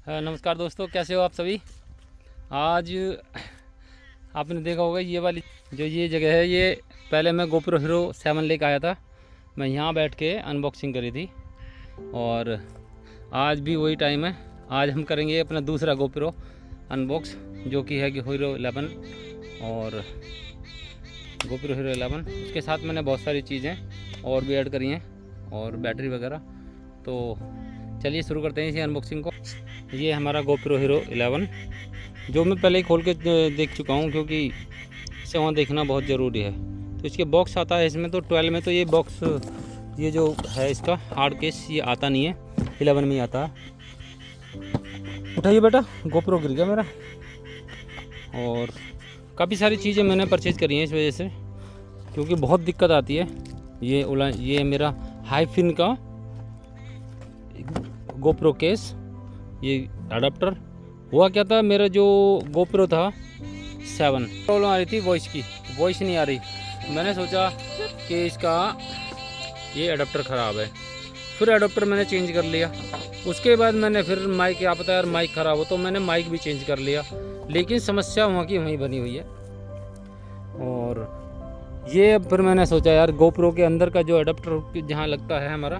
नमस्कार दोस्तों, कैसे हो आप सभी। आज आपने देखा होगा ये जगह है, ये पहले मैं GoPro Hero 7 लेकर आया था। मैं यहाँ बैठ के अनबॉक्सिंग करी थी और आज भी वही टाइम है। आज हम करेंगे अपना दूसरा GoPro अनबॉक्स, जो कि है कि Hero 11 और GoPro Hero 11। उसके साथ मैंने बहुत सारी चीज़ें और भी ऐड करी हैं और बैटरी वगैरह। तो चलिए शुरू करते हैं इसी अनबॉक्सिंग को। ये हमारा GoPro Hero 11 जो मैं पहले ही खोल के देख चुका हूँ, क्योंकि इसे वहाँ देखना बहुत ज़रूरी है। तो इसके बॉक्स आता है इसमें, तो 12 में तो ये बॉक्स, ये जो है इसका हार्ड केस, ये आता नहीं है, 11 में ही आता है। उठाइए बेटा, GoPro गिर गया मेरा। और काफ़ी सारी चीज़ें मैंने परचेज़ करी हैं इस वजह से, क्योंकि बहुत दिक्कत आती है। ये मेरा हाईफिन का GoPro केस, ये अडाप्टर। हुआ क्या था, मेरा जो GoPro था 7, प्रॉब्लम आ रही थी वॉइस नहीं आ रही। मैंने सोचा कि इसका ये अडाप्टर ख़राब है, फिर अडाप्टर मैंने चेंज कर लिया। उसके बाद मैंने फिर माइक, क्या पता यार माइक ख़राब हो, तो मैंने माइक भी चेंज कर लिया। लेकिन समस्या वहाँ की वहीं बनी हुई है। और ये फिर मैंने सोचा यार GoPro के अंदर का जो अडाप्टर जहाँ लगता है, हमारा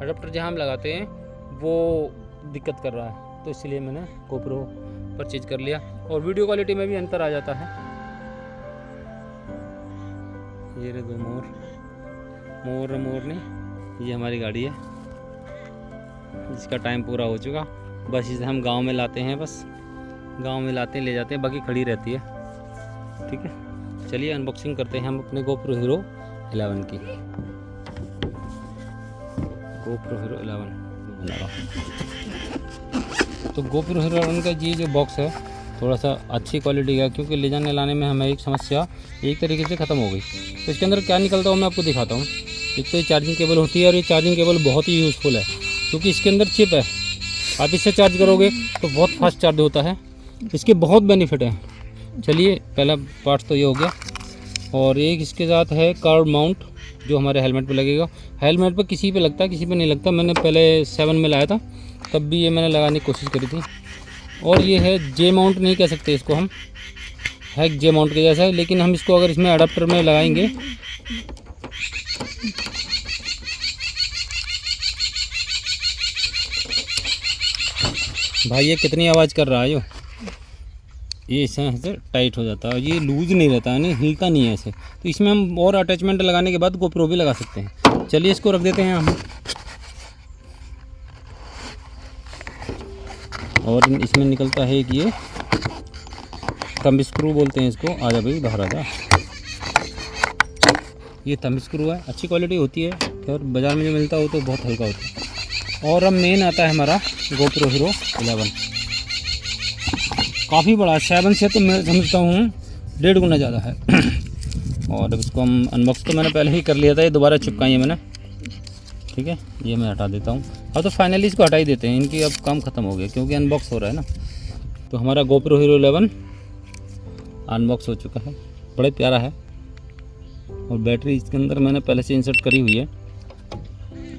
अडाप्टर जहाँ हम लगाते हैं, वो दिक्कत कर रहा है। तो इसलिए मैंने GoPro परचेज कर लिया। और वीडियो क्वालिटी में भी अंतर आ जाता है। ये रहे दो मोर नहीं, ये हमारी गाड़ी है, इसका टाइम पूरा हो चुका। बस इसे हम गांव में लाते हैं, ले जाते हैं, बाकी खड़ी रहती है। ठीक है, चलिए अनबॉक्सिंग करते हैं हम अपने GoPro Hero 11 की। GoPro Hero 11 बना रहा। तो GoPro Hero 11 का ये जो बॉक्स है थोड़ा सा अच्छी क्वालिटी का, क्योंकि ले जाने लाने में हमें एक समस्या एक तरीके से ख़त्म हो गई। तो इसके अंदर क्या निकलता है मैं आपको दिखाता हूँ। एक तो ये चार्जिंग केबल होती है, और ये चार्जिंग केबल बहुत ही यूज़फुल है, क्योंकि इसके अंदर चिप है। आप इससे चार्ज करोगे तो बहुत फास्ट चार्ज होता है। इसके बहुत बेनिफिट हैं। चलिए, पहला पार्ट तो ये हो गया। और एक इसके साथ है कर्व माउंट, जो हमारे हेलमेट पे लगेगा। हेलमेट पे किसी पे लगता है, किसी पे नहीं लगता। मैंने पहले 7 में लाया था, तब भी ये मैंने लगाने की कोशिश करी थी। और ये है जे माउंट, नहीं कह सकते इसको हम, है जे माउंट के जैसा है, लेकिन हम इसको अगर इसमें अडाप्टर में लगाएंगे भाई, ये कितनी आवाज़ कर रहा है ये ऐसे टाइट हो जाता है। ये लूज नहीं रहता है, नहीं हिलता नहीं है ऐसे। तो इसमें हम और अटैचमेंट लगाने के बाद GoPro भी लगा सकते हैं। चलिए इसको रख देते हैं हम। और इसमें निकलता है कि ये थंब स्क्रू बोलते हैं इसको। आजा भाई, बाहर आजा। ये थंब स्क्रू है, अच्छी क्वालिटी होती है। खैर बाज़ार में जो मिलता हो तो बहुत हल्का होता है। और अब मेन आता है हमारा GoPro Hero 11, काफ़ी बड़ा। 7 से तो मैं समझता हूँ 1.5 गुना ज़्यादा है। और अब इसको हम अनबॉक्स तो मैंने पहले ही कर लिया था, ये दोबारा चिपकाई है मैंने। ठीक है, ये मैं हटा देता हूँ। अब तो फाइनली इसको हटा ही देते हैं, इनकी अब काम ख़त्म हो गया, क्योंकि अनबॉक्स हो रहा है ना। तो हमारा GoPro Hero 11 अनबॉक्स हो चुका है, बड़ा प्यारा है। और बैटरी इसके अंदर मैंने पहले से इंसर्ट करी हुई है।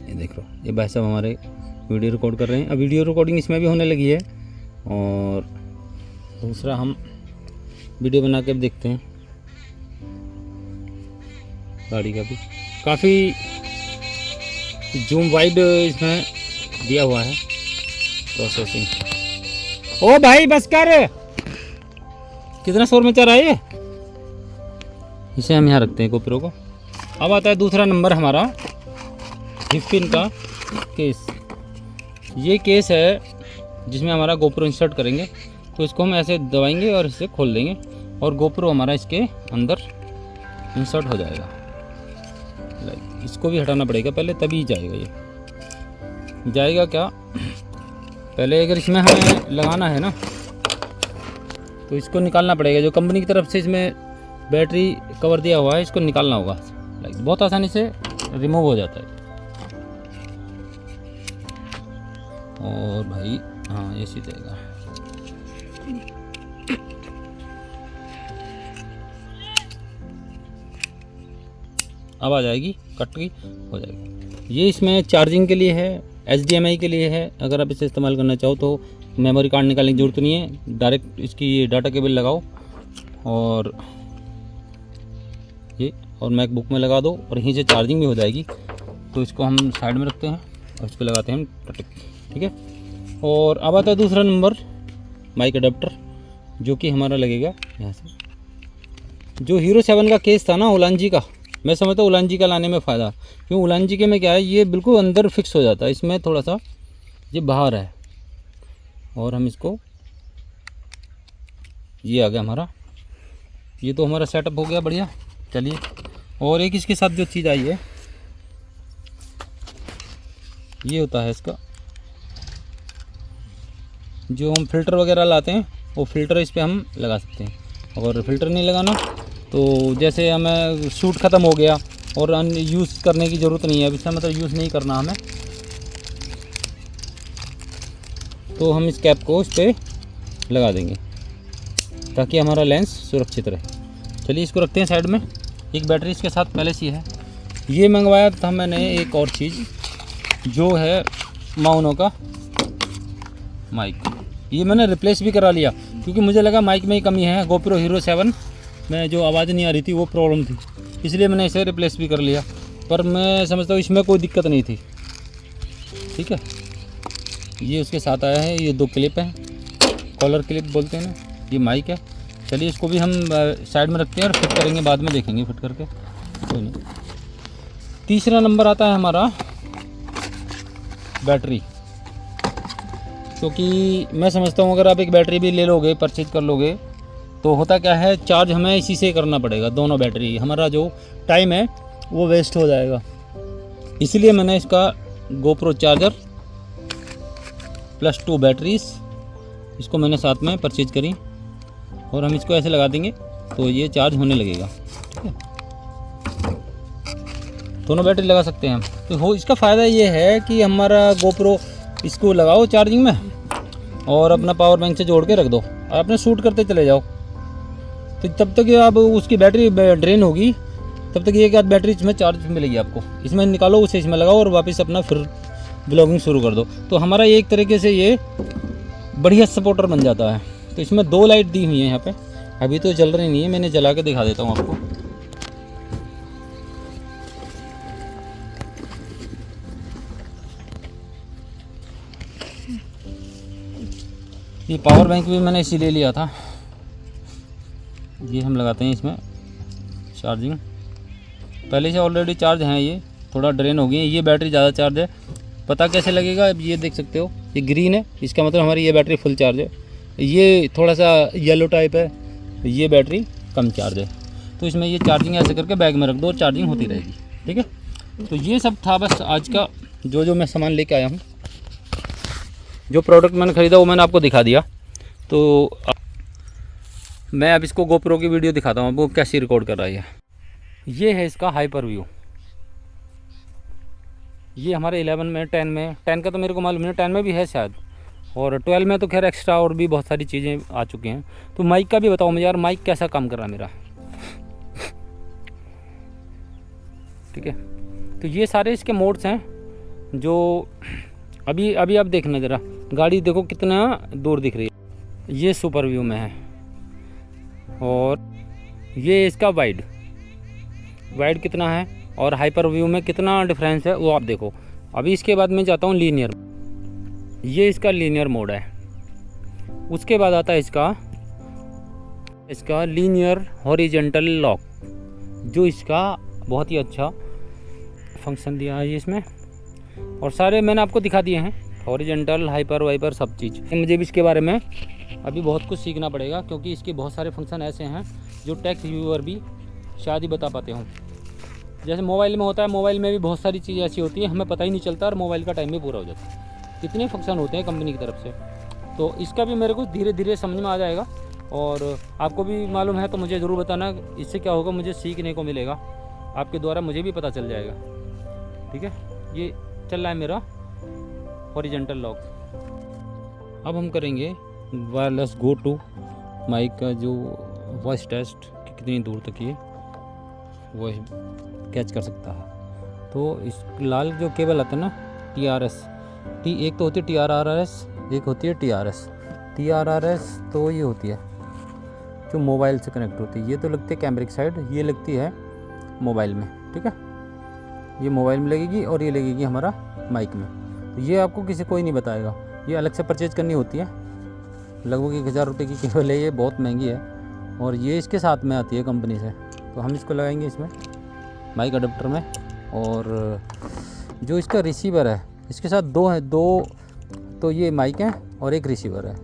ये देख लो, ये भाई साहब हमारे वीडियो रिकॉर्ड कर रहे हैं। अब वीडियो रिकॉर्डिंग इसमें भी होने लगी है। और दूसरा हम वीडियो बना के देखते हैं गाड़ी का भी। काफ़ी जूम वाइड इसमें दिया हुआ है प्रोसेसिंग। ओ भाई बस कर, कितना शोर मचा रहा है ये। इसे हम यहाँ रखते हैं GoPro को। अब आता है दूसरा नंबर हमारा, हिफिन का केस। ये केस है जिसमें हमारा GoPro इंसर्ट करेंगे। तो इसको हम ऐसे दबाएंगे और इसे खोल देंगे, और GoPro हमारा इसके अंदर इंसर्ट हो जाएगा। इसको भी हटाना पड़ेगा पहले, तभी जाएगा। ये जाएगा क्या, पहले अगर इसमें हमें लगाना है ना, तो इसको निकालना पड़ेगा। जो कंपनी की तरफ से इसमें बैटरी कवर दिया हुआ है, इसको निकालना होगा। बहुत आसानी से रिमूव हो जाता है। और भाई हाँ, ये सीधे जाएगा। अब आ जाएगी, कट गई, हो जाएगी। ये इसमें चार्जिंग के लिए है, HDMI के लिए है। अगर आप इसे इस्तेमाल करना चाहो तो मेमोरी कार्ड निकालने की ज़रूरत नहीं है, डायरेक्ट इसकी डाटा केबल लगाओ और ये और मैकबुक में लगा दो और यहीं से चार्जिंग भी हो जाएगी। तो इसको हम साइड में रखते हैं और इसको लगाते हैं टटिक, ठीक है। और अब आता है दूसरा नंबर, माइक अडेप्टर, जो कि हमारा लगेगा यहाँ से। जो हीरो 7 का केस था ना उलांजी का, मैं समझता हूँ उलांजी का लाने में फ़ायदा, क्यों उलांजी के में क्या है, ये बिल्कुल अंदर फिक्स हो जाता है, इसमें थोड़ा सा ये बाहर है। और हम इसको, ये आ गया हमारा, ये तो हमारा सेटअप हो गया बढ़िया। चलिए, और एक इसके साथ जो चीज़ आई है, ये होता है इसका, जो हम फ़िल्टर वगैरह लाते हैं वो फ़िल्टर इस पर हम लगा सकते हैं। अगर फ़िल्टर नहीं लगाना तो जैसे हमें शूट ख़त्म हो गया और यूज़ करने की ज़रूरत नहीं है, अब इसका मतलब यूज़ नहीं करना हमें, तो हम इस कैप को इस पर लगा देंगे ताकि हमारा लेंस सुरक्षित रहे। चलिए इसको रखते हैं साइड में। एक बैटरी इसके साथ पहले से है। ये मंगवाया था मैंने एक और चीज़, जो है माउनो का माइक, ये मैंने रिप्लेस भी करा लिया क्योंकि मुझे लगा माइक में ही कमी है। गोप्रो हीरो 7 में जो आवाज़ नहीं आ रही थी वो प्रॉब्लम थी, इसलिए मैंने इसे रिप्लेस भी कर लिया। पर मैं समझता हूँ इसमें कोई दिक्कत नहीं थी, ठीक है। ये उसके साथ आया है, ये 2 क्लिप हैं, कॉलर क्लिप बोलते हैं ना, ये माइक है। चलिए इसको भी हम साइड में रखते हैं और फिट करेंगे, बाद में देखेंगे फिट करके, कोई नहीं। तीसरा नंबर आता है हमारा बैटरी, क्योंकि मैं समझता हूँ अगर आप एक बैटरी भी ले लोगे, परचेज कर लोगे, तो होता क्या है, चार्ज हमें इसी से करना पड़ेगा, दोनों बैटरी, हमारा जो टाइम है वो वेस्ट हो जाएगा। इसलिए मैंने इसका गोप्रो चार्जर +2 बैटरीज, इसको मैंने साथ में परचेज करी और हम इसको ऐसे लगा देंगे तो ये चार्ज होने लगेगा, ठीक है। दोनों बैटरी लगा सकते हैं हम। तो इसका फ़ायदा ये है कि हमारा गोप्रो, इसको लगाओ चार्जिंग में और अपना पावर बैंक से जोड़ के रख दो और अपने शूट करते चले जाओ। तो तब तक आप उसकी बैटरी ड्रेन होगी, तब तक एक आध बैटरी इसमें चार्ज मिलेगी आपको। इसमें निकालो, उसे इसमें लगाओ और वापस अपना फिर ब्लॉगिंग शुरू कर दो। तो हमारा एक तरीके से ये बढ़िया सपोर्टर बन जाता है। तो इसमें 2 लाइट दी हुई है यहाँ पे, अभी तो जल रही नहीं है, मैंने जला के दिखा देता हूँ आपको। ये पावर बैंक भी मैंने इसीलिए लिया था। ये हम लगाते हैं इसमें चार्जिंग, पहले से ऑलरेडी चार्ज हैं, ये थोड़ा ड्रेन हो गई है। ये बैटरी ज़्यादा चार्ज है, पता कैसे लगेगा, अब ये देख सकते हो, ये ग्रीन है, इसका मतलब हमारी ये बैटरी फुल चार्ज है। ये थोड़ा सा येलो टाइप है, ये बैटरी कम चार्ज है। तो इसमें ये चार्जिंग ऐसे करके बैग में रख दो, चार्जिंग होती रहेगी, ठीक है। तो ये सब था बस आज का, जो मैं सामान लेके आया हूँ, जो प्रोडक्ट मैंने ख़रीदा वो मैंने आपको दिखा दिया। तो मैं अब इसको गोप्रो की वीडियो दिखाता हूँ वो कैसी रिकॉर्ड कर रहा है। ये है इसका हाइपर व्यू, ये हमारे 11 में, 10 में, 10 का तो मेरे को मालूम नहीं, 10 में भी है शायद, और 12 में तो खैर एक्स्ट्रा और भी बहुत सारी चीज़ें आ चुकी हैं। तो माइक का भी बताओ मुझे यार, माइक कैसा काम कर रहा है मेरा, ठीक है। तो ये सारे इसके मोड्स हैं, जो अभी आप देखना ज़रा, गाड़ी देखो कितना दूर दिख रही है, ये सुपर व्यू में है। और ये इसका वाइड वाइड कितना है और हाइपर व्यू में कितना डिफरेंस है वो आप देखो। अभी इसके बाद मैं जाता हूँ लीनियर, ये इसका लीनियर मोड है। उसके बाद आता है इसका लीनियर हॉरिजेंटल लॉक, जो इसका बहुत ही अच्छा फंक्शन दिया है इसमें, और सारे मैंने आपको दिखा दिए हैं, हॉरिजेंटल, हाइपर, वाइपर, सब चीज़। मुझे भी इसके बारे में अभी बहुत कुछ सीखना पड़ेगा, क्योंकि इसके बहुत सारे फंक्शन ऐसे हैं जो टेक व्यूअर भी शायद ही बता पाते हों। जैसे मोबाइल में होता है, मोबाइल में भी बहुत सारी चीज़ें ऐसी होती हैं हमें पता ही नहीं चलता और मोबाइल का टाइम भी पूरा हो जाता है। कितने फंक्शन होते हैं कंपनी की तरफ से, तो इसका भी मेरे को धीरे धीरे समझ में आ जाएगा। और आपको भी मालूम है तो मुझे ज़रूर बताना, इससे क्या होगा, मुझे सीखने को मिलेगा आपके द्वारा, मुझे भी पता चल जाएगा, ठीक है। ये चल रहा है मेरा हॉरिजेंटल लॉक। अब हम करेंगे वायरलेस गो टू माइक का जो वॉइस टेस्ट, कितनी दूर तक ये वॉइस कैच कर सकता है। तो इस लाल जो केबल आता है ना, TRS, एक तो होती है TRRS, एक होती है TRS। TRRS तो ये होती है जो मोबाइल से कनेक्ट होती है, ये तो लगती है कैमरिक साइड, ये लगती है मोबाइल में, ठीक है। ये मोबाइल में लगेगी और ये लगेगी हमारा माइक में। तो ये आपको कोई नहीं बताएगा, ये अलग से परचेज करनी होती है। लगभग 1000 रुपये की केबल है, ये बहुत महंगी है और ये इसके साथ में आती है कंपनी से। तो हम इसको लगाएंगे इसमें माइक अडेप्टर में। और जो इसका रिसीवर है इसके साथ दो तो ये माइक है और एक रिसीवर है।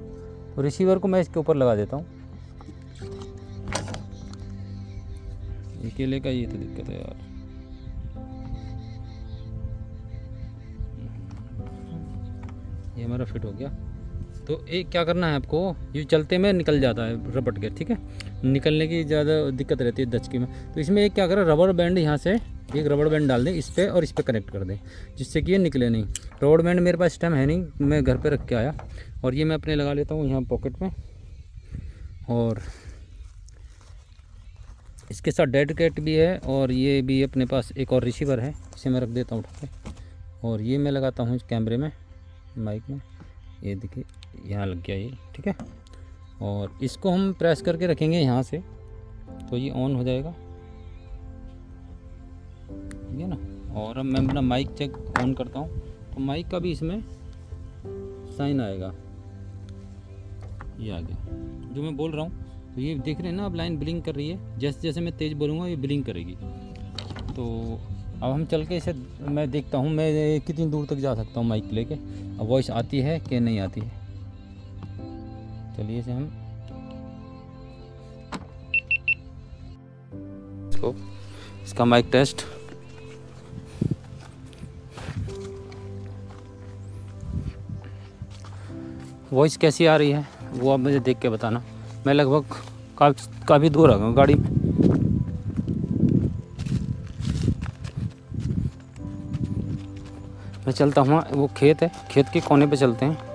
तो रिसीवर को मैं इसके ऊपर लगा देता हूँ। अकेले का ये तो दिक्कत है यार। ये हमारा फिट हो गया। तो एक क्या करना है आपको, ये चलते में निकल जाता है रबड़ के, ठीक है, निकलने की ज़्यादा दिक्कत रहती है दचकी में। तो इसमें एक क्या करें, रबड़ बैंड यहाँ से एक रबड़ बैंड डाल दें इस पर और इस पर कनेक्ट कर दें, जिससे कि ये निकले नहीं। रबड़ बैंड मेरे पास इस टाइम है नहीं, मैं घर पे रख के आया और ये मैं अपने लगा लेता हूँ यहाँ पॉकेट में। और इसके साथ डेड कैट भी है और ये भी अपने पास एक और रिसीवर है, इसे मैं रख देता हूँ उठा के। और ये मैं लगाता हूँ कैमरे में, माइक में, ये देखिए यहाँ लग गया ये, ठीक है। और इसको हम प्रेस करके रखेंगे यहाँ से, तो ये ऑन हो जाएगा, ठीक है ना। और अब मैं अपना माइक चेक ऑन करता हूँ, तो माइक का भी इसमें साइन आएगा, ये आ गया जो मैं बोल रहा हूँ। तो ये देख रहे हैं ना, अब लाइन ब्लिंक कर रही है, जैसे जैसे मैं तेज़ बोलूँगा ये ब्लिंक करेगी। तो अब हम चल के इसे मैं देखता हूँ मैं कितनी दूर तक जा सकता हूँ माइक लेके, अब वॉइस आती है कि नहीं आती है। चलिए इसे हम इसका माइक टेस्ट। वॉइस कैसी आ रही है वो आप मुझे देख के बताना। मैं लगभग काफ़ी दूर आ गया हूँ गाड़ी में। मैं चलता हूँ, वो खेत है, खेत के कोने पे चलते हैं।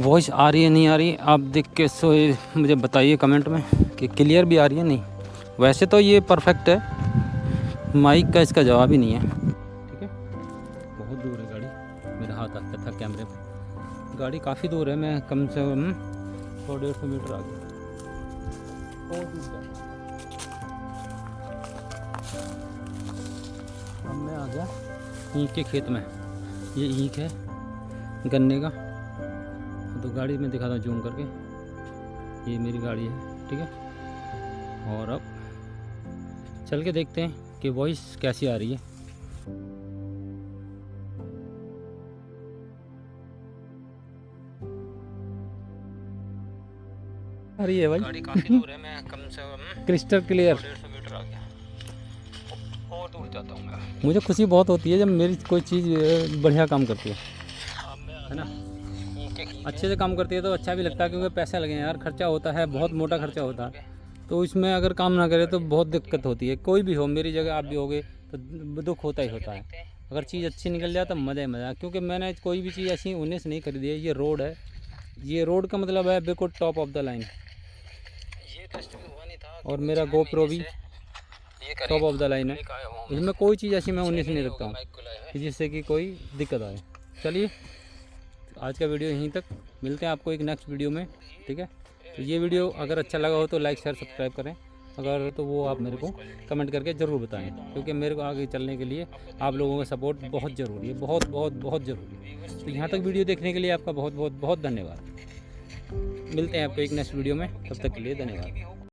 वॉइस आ रही है नहीं आ रही, आप देख के मुझे बताइए कमेंट में कि क्लियर भी आ रही है नहीं। वैसे तो ये परफेक्ट है, माइक का इसका जवाब ही नहीं है, ठीक है। बहुत दूर है गाड़ी, मेरा हाथ आता था कैमरे पे। गाड़ी काफ़ी दूर है, मैं कम से कम 100-150 मीटर आ गया। अब मैं आ गया ईंख के खेत में। ये ईंख है गन्ने का, तो गाड़ी में दिखाता हूँ जूम करके, ये मेरी गाड़ी है, ठीक है। और अब चल के देखते हैं कि वॉइस कैसी आ रही है। अरे ये भाई गाड़ी काफ़ी दूर है, मैं कम से कम क्रिस्टल क्लियर 150 मीटर आ गया, और दूर जाता हूँ मैं। मुझे खुशी बहुत होती है जब मेरी कोई चीज़ बढ़िया काम करती है ना, अच्छे से काम करती है तो अच्छा भी लगता है, क्योंकि पैसे लगे हैं यार, खर्चा होता है, बहुत मोटा खर्चा होता है। तो इसमें अगर काम ना करे तो बहुत दिक्कत होती है। कोई भी हो, मेरी जगह आप भी होगे तो दुख होता ही होता है। अगर चीज़ अच्छी निकल जाए तो मज़ा ही मज़ा। क्योंकि मैंने कोई भी चीज़ ऐसी उन्हें से नहीं खरीदी है। ये रोड है, ये रोड का मतलब है बिल्कुल टॉप ऑफ द लाइन। और मेरा GoPro भी टॉप ऑफ द लाइन है, इसमें कोई चीज़ ऐसी मैं उन्हें से नहीं रखता हूँ जिससे कि कोई दिक्कत आए। चलिए आज का वीडियो यहीं तक, मिलते हैं आपको एक नेक्स्ट वीडियो में, ठीक है। तो ये वीडियो अगर अच्छा लगा हो तो लाइक शेयर सब्सक्राइब करें, अगर तो वो आप मेरे को कमेंट करके ज़रूर बताएं, क्योंकि मेरे को आगे चलने के लिए आप लोगों का सपोर्ट बहुत ज़रूरी है, बहुत बहुत बहुत ज़रूरी है। तो यहाँ तक वीडियो देखने के लिए आपका बहुत बहुत बहुत धन्यवाद। मिलते हैं आपको एक नेक्स्ट वीडियो में, तब तक के लिए धन्यवाद।